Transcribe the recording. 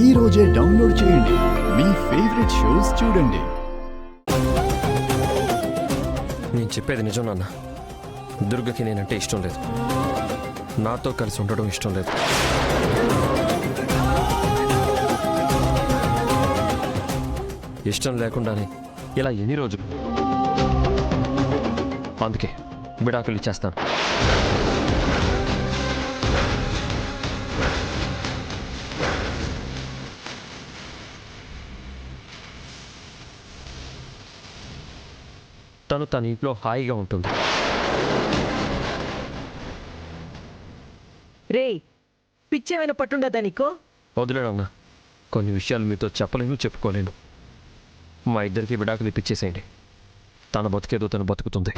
ఈ రోజే డౌన్లోడ్ చేయండి మీ ఫేవరెట్ షోస్ చూడండి. నేను చెప్పేది నిజం నాన్న. దుర్గకి నేనంటే ఇష్టం లేదు, నాతో కలిసి ఉండడం ఇష్టం లేదు. ఇష్టం లేకుండానే ఇలా ఎన్ని రోజులు? అందుకే విడాకులు ఇచ్చేస్తాను. తన ఇంట్లో హాయిగా ఉంటుంది. రే, పిచ్చేమైనా పట్టుండదా నీకో? వదిలేనన్నా, కొన్ని విషయాలు మీతో చెప్పలేను, చెప్పుకోలేను. మా ఇద్దరికి విడాకులు ఇప్పించేసేయండి. తన బతికేదో తను బతుకుతుంది.